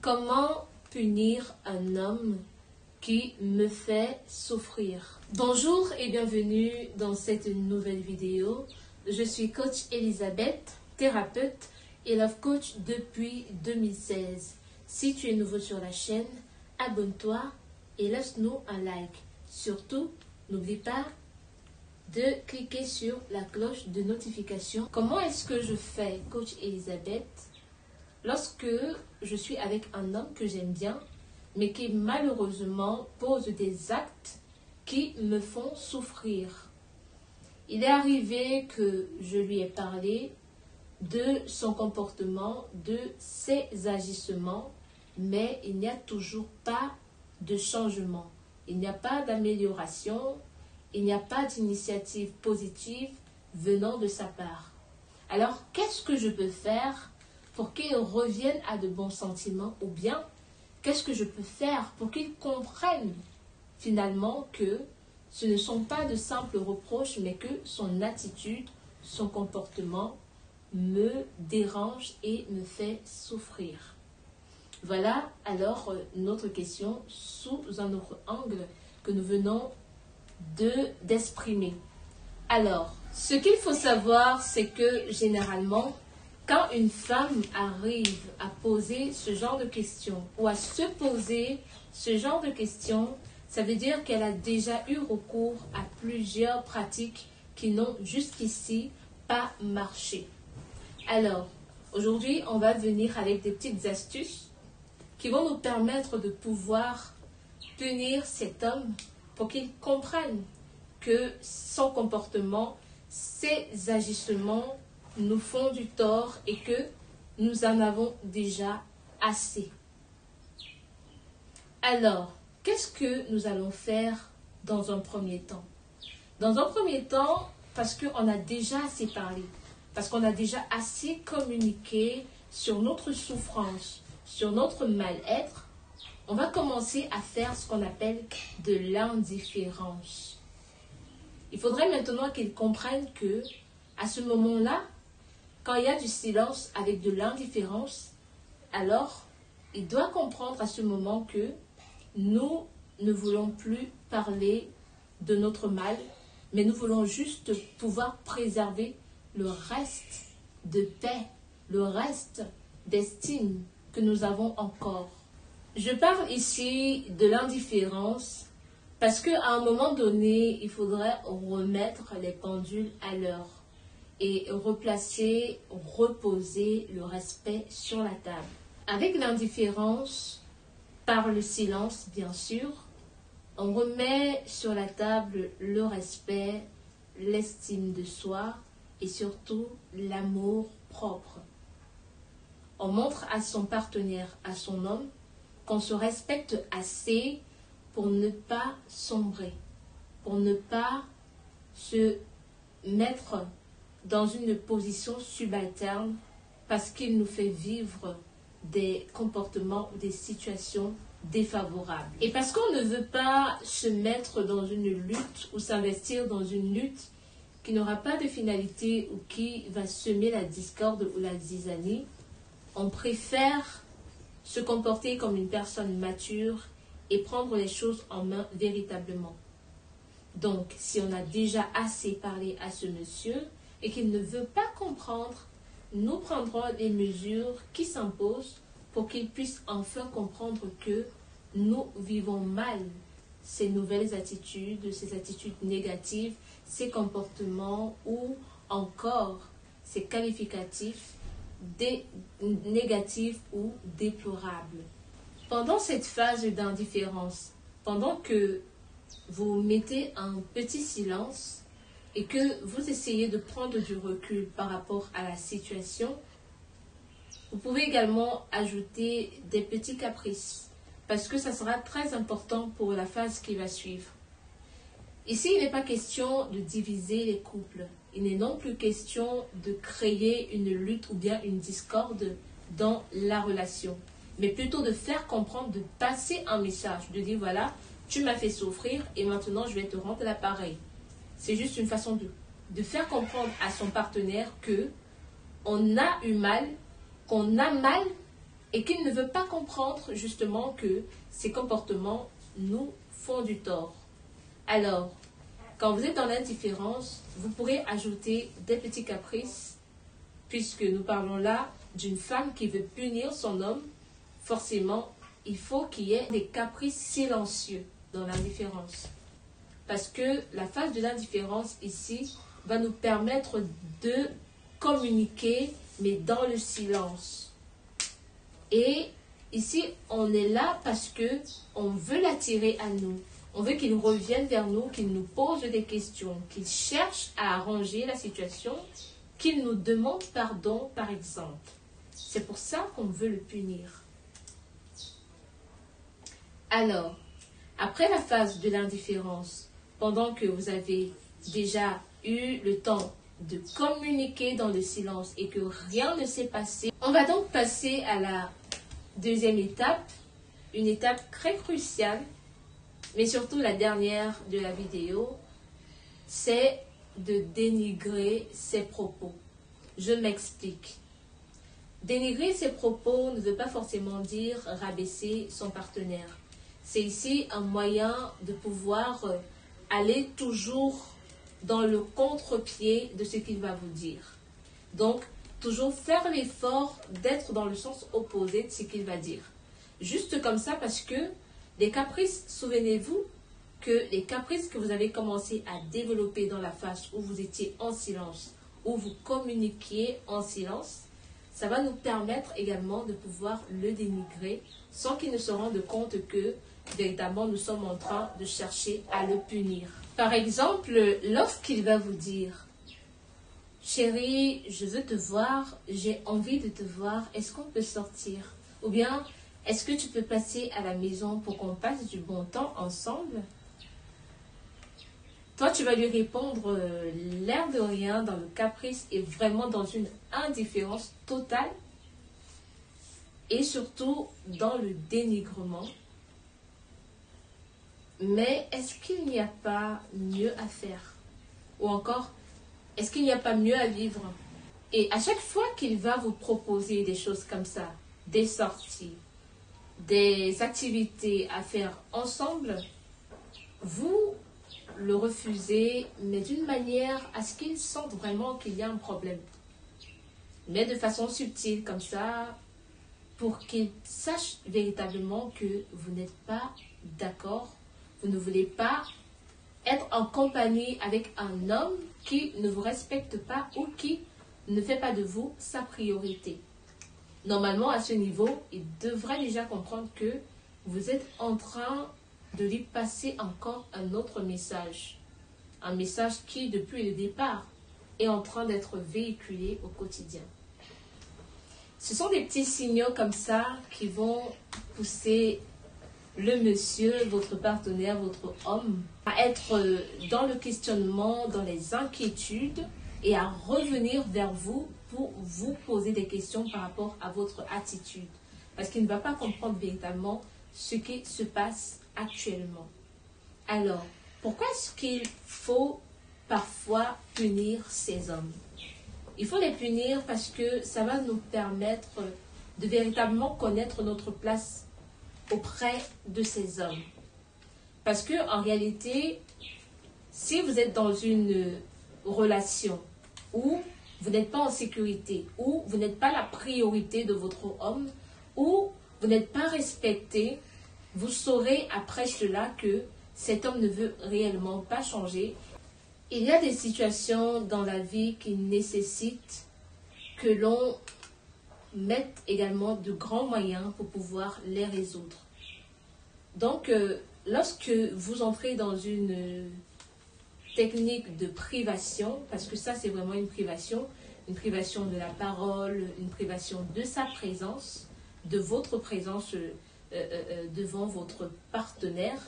Comment punir un homme qui me fait souffrir? Bonjour et bienvenue dans cette nouvelle vidéo. Je suis coach Elisabeth, thérapeute et love coach depuis 2016. Si tu es nouveau sur la chaîne, abonne-toi et laisse-nous un like. Surtout, n'oublie pas de cliquer sur la cloche de notification. Comment est-ce que je fais, coach Elisabeth, lorsque je suis avec un homme que j'aime bien, mais qui malheureusement pose des actes qui me font souffrir? Il est arrivé que je lui ai parlé de son comportement, de ses agissements, mais il n'y a toujours pas de changement. Il n'y a pas d'amélioration, il n'y a pas d'initiative positive venant de sa part. Alors, qu'est-ce que je peux faire pour qu'il revienne à de bons sentiments, ou bien qu'est-ce que je peux faire pour qu'il comprenne finalement que ce ne sont pas de simples reproches, mais que son attitude, son comportement me dérange et me fait souffrir? Voilà alors notre question sous un autre angle que nous venons d'exprimer. Alors, ce qu'il faut savoir, c'est que généralement, quand une femme arrive à poser ce genre de questions ou à se poser ce genre de questions, ça veut dire qu'elle a déjà eu recours à plusieurs pratiques qui n'ont jusqu'ici pas marché. Alors, aujourd'hui, on va venir avec des petites astuces qui vont nous permettre de pouvoir punir cet homme pour qu'il comprenne que son comportement, ses agissements nous font du tort et que nous en avons déjà assez. Alors, qu'est-ce que nous allons faire dans un premier temps? Dans un premier temps, parce qu'on a déjà assez parlé, parce qu'on a déjà assez communiqué sur notre souffrance, sur notre mal-être, on va commencer à faire ce qu'on appelle de l'indifférence. Il faudrait maintenant qu'il comprenne que, à ce moment-là, quand il y a du silence avec de l'indifférence, alors il doit comprendre à ce moment que nous ne voulons plus parler de notre mal, mais nous voulons juste pouvoir préserver le reste de paix, le reste d'estime que nous avons encore. Je parle ici de l'indifférence parce qu'à un moment donné, il faudrait remettre les pendules à l'heure et replacer, reposer le respect sur la table. Avec l'indifférence, par le silence bien sûr, on remet sur la table le respect, l'estime de soi et surtout l'amour propre. On montre à son partenaire, à son homme, qu'on se respecte assez pour ne pas sombrer, pour ne pas se mettre dans une position subalterne parce qu'il nous fait vivre des comportements ou des situations défavorables. Et parce qu'on ne veut pas se mettre dans une lutte ou s'investir dans une lutte qui n'aura pas de finalité ou qui va semer la discorde ou la zizanie, on préfère se comporter comme une personne mature et prendre les choses en main véritablement. Donc, si on a déjà assez parlé à ce monsieur et qu'il ne veut pas comprendre, nous prendrons les mesures qui s'imposent pour qu'il puisse enfin comprendre que nous vivons mal ces nouvelles attitudes, ces attitudes négatives, ces comportements ou encore ces qualificatifs négatifs ou déplorables. Pendant cette phase d'indifférence, pendant que vous mettez un petit silence et que vous essayez de prendre du recul par rapport à la situation, vous pouvez également ajouter des petits caprices parce que ça sera très important pour la phase qui va suivre. Ici, il n'est pas question de diviser les couples. Il n'est non plus question de créer une lutte ou bien une discorde dans la relation, mais plutôt de faire comprendre, de passer un message, de dire voilà, tu m'as fait souffrir et maintenant je vais te rendre l'appareil. C'est juste une façon de faire comprendre à son partenaire que on a eu mal, qu'on a mal et qu'il ne veut pas comprendre justement que ces comportements nous font du tort. Alors, quand vous êtes dans l'indifférence, vous pourrez ajouter des petits caprices, puisque nous parlons là d'une femme qui veut punir son homme. Forcément, il faut qu'il y ait des caprices silencieux dans l'indifférence. Parce que la phase de l'indifférence ici va nous permettre de communiquer, mais dans le silence. Et ici, on est là parce que on veut l'attirer à nous. On veut qu'il revienne vers nous, qu'il nous pose des questions, qu'il cherche à arranger la situation, qu'il nous demande pardon, par exemple. C'est pour ça qu'on veut le punir. Alors, après la phase de l'indifférence, pendant que vous avez déjà eu le temps de communiquer dans le silence et que rien ne s'est passé, on va donc passer à la deuxième étape, une étape très cruciale, mais surtout la dernière de la vidéo, c'est de dénigrer ses propos. Je m'explique. Dénigrer ses propos ne veut pas forcément dire rabaisser son partenaire. C'est ici un moyen de pouvoir aller toujours dans le contre-pied de ce qu'il va vous dire. Donc, toujours faire l'effort d'être dans le sens opposé de ce qu'il va dire. Juste comme ça, parce que les caprices, souvenez-vous que les caprices que vous avez commencé à développer dans la phase où vous étiez en silence, où vous communiquiez en silence, ça va nous permettre également de pouvoir le dénigrer sans qu'il ne se rende compte que véritablement nous sommes en train de chercher à le punir. Par exemple, lorsqu'il va vous dire « Chérie, je veux te voir, j'ai envie de te voir, est-ce qu'on peut sortir ?» Ou bien « Est-ce que tu peux passer à la maison pour qu'on passe du bon temps ensemble ?» Toi, tu vas lui répondre l'air de rien, dans le caprice et vraiment dans une indifférence totale. Et surtout dans le dénigrement. Mais est-ce qu'il n'y a pas mieux à faire? Ou encore, est-ce qu'il n'y a pas mieux à vivre? Et à chaque fois qu'il va vous proposer des choses comme ça, des sorties, des activités à faire ensemble, vous le refusez, mais d'une manière à ce qu'il sente vraiment qu'il y a un problème. Mais de façon subtile, comme ça, pour qu'il sache véritablement que vous n'êtes pas d'accord, vous ne voulez pas être en compagnie avec un homme qui ne vous respecte pas ou qui ne fait pas de vous sa priorité. Normalement, à ce niveau, il devrait déjà comprendre que vous êtes en train de lui passer encore un autre message. Un message qui, depuis le départ, est en train d'être véhiculé au quotidien. Ce sont des petits signaux comme ça qui vont pousser le monsieur, votre partenaire, votre homme, à être dans le questionnement, dans les inquiétudes et à revenir vers vous pour vous poser des questions par rapport à votre attitude. Parce qu'il ne va pas comprendre véritablement ce qui se passe actuellement. Alors, pourquoi est-ce qu'il faut parfois punir ces hommes? Il faut les punir parce que ça va nous permettre de véritablement connaître notre place auprès de ces hommes. Parce que en réalité, si vous êtes dans une relation où vous n'êtes pas en sécurité, où vous n'êtes pas la priorité de votre homme, où vous n'êtes pas respecté, vous saurez après cela que cet homme ne veut réellement pas changer. Il y a des situations dans la vie qui nécessitent que l'on mette également de grands moyens pour pouvoir les résoudre. Donc, lorsque vous entrez dans une technique de privation, parce que ça c'est vraiment une privation de la parole, une privation de sa présence, de votre présence devant votre partenaire,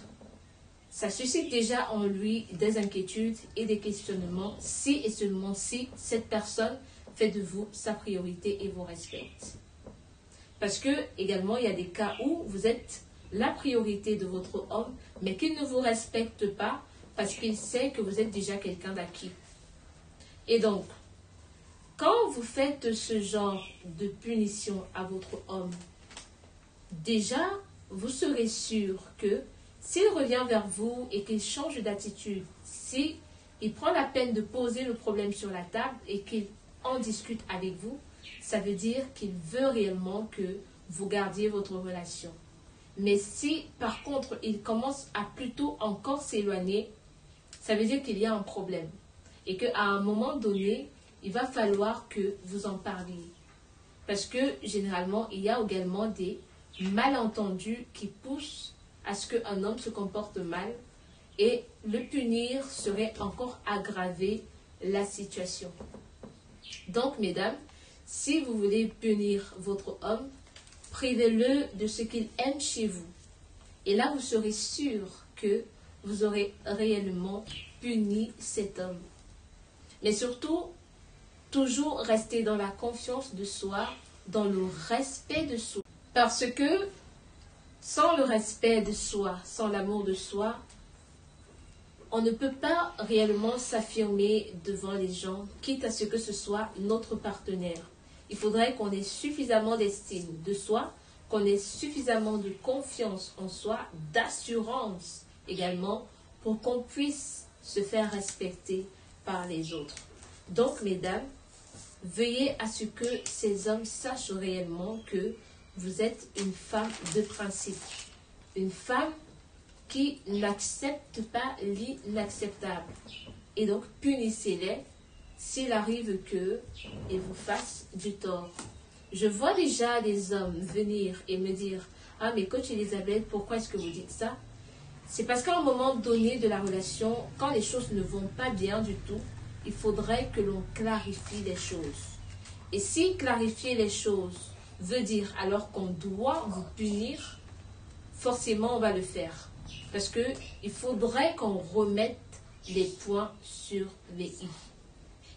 ça suscite déjà en lui des inquiétudes et des questionnements si et seulement si cette personne fait de vous sa priorité et vous respecte. Parce que également il y a des cas où vous êtes la priorité de votre homme, mais qu'il ne vous respecte pas parce qu'il sait que vous êtes déjà quelqu'un d'acquis. Et donc, quand vous faites ce genre de punition à votre homme, déjà, vous serez sûr que s'il revient vers vous et qu'il change d'attitude, si il prend la peine de poser le problème sur la table et qu'il en discute avec vous, ça veut dire qu'il veut réellement que vous gardiez votre relation. Mais si, par contre, il commence à plutôt encore s'éloigner, ça veut dire qu'il y a un problème. Et qu'à un moment donné, il va falloir que vous en parliez. Parce que, généralement, il y a également des malentendus qui poussent à ce qu'un homme se comporte mal. Et le punir serait encore aggraver la situation. Donc, mesdames, si vous voulez punir votre homme, privez-le de ce qu'il aime chez vous. Et là, vous serez sûr que vous aurez réellement puni cet homme. Mais surtout, toujours rester dans la confiance de soi, dans le respect de soi. Parce que sans le respect de soi, sans l'amour de soi, on ne peut pas réellement s'affirmer devant les gens, quitte à ce que ce soit notre partenaire. Il faudrait qu'on ait suffisamment d'estime de soi, qu'on ait suffisamment de confiance en soi, d'assurance également, pour qu'on puisse se faire respecter par les autres. Donc, mesdames, veuillez à ce que ces hommes sachent réellement que vous êtes une femme de principe, une femme qui n'accepte pas l'inacceptable. Et donc, punissez-les s'il arrive qu'ils vous fassent du tort. Je vois déjà des hommes venir et me dire « Ah, mais coach Elisabeth, pourquoi est-ce que vous dites ça ?» C'est parce qu'à un moment donné de la relation, quand les choses ne vont pas bien du tout, il faudrait que l'on clarifie les choses. Et si clarifier les choses veut dire alors qu'on doit vous punir, forcément on va le faire. Parce qu'il faudrait qu'on remette les points sur les i.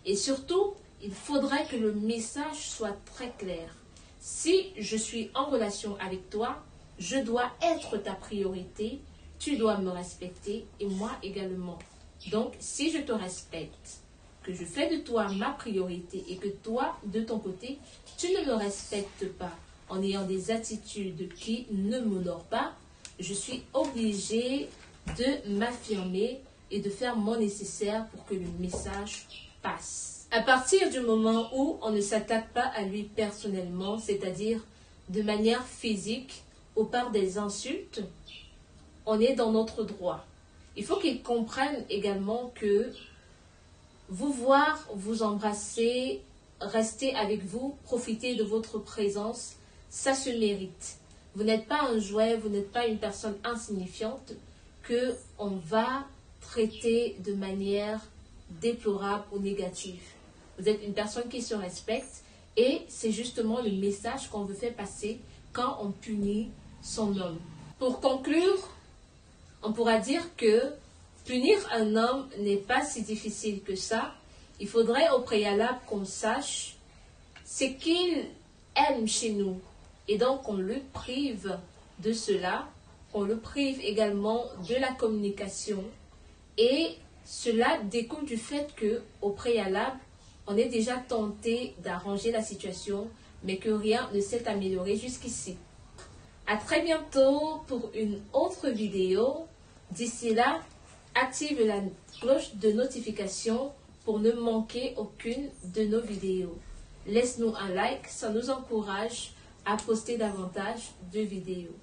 Et surtout, il faudrait que le message soit très clair. Si je suis en relation avec toi, je dois être ta priorité, tu dois me respecter et moi également. Donc, si je te respecte, que je fais de toi ma priorité et que toi, de ton côté, tu ne me respectes pas en ayant des attitudes qui ne m'honorent pas, je suis obligée de m'affirmer et de faire mon nécessaire pour que le message passe. À partir du moment où on ne s'attaque pas à lui personnellement, c'est-à-dire de manière physique ou par des insultes, on est dans notre droit. Il faut qu'il comprenne également que vous voir, vous embrasser, rester avec vous, profiter de votre présence, ça se mérite. Vous n'êtes pas un jouet, vous n'êtes pas une personne insignifiante que on va traiter de manière déplorable ou négative. Vous êtes une personne qui se respecte et c'est justement le message qu'on veut faire passer quand on punit son homme. Pour conclure, on pourra dire que punir un homme n'est pas si difficile que ça. Il faudrait au préalable qu'on sache ce qu'il aime chez nous. Et donc, on le prive de cela. On le prive également de la communication. Et cela découle du fait qu'au préalable, on est déjà tenté d'arranger la situation, mais que rien ne s'est amélioré jusqu'ici. À très bientôt pour une autre vidéo. D'ici là, active la cloche de notification pour ne manquer aucune de nos vidéos. Laisse-nous un like, ça nous encourage à poster davantage de vidéos.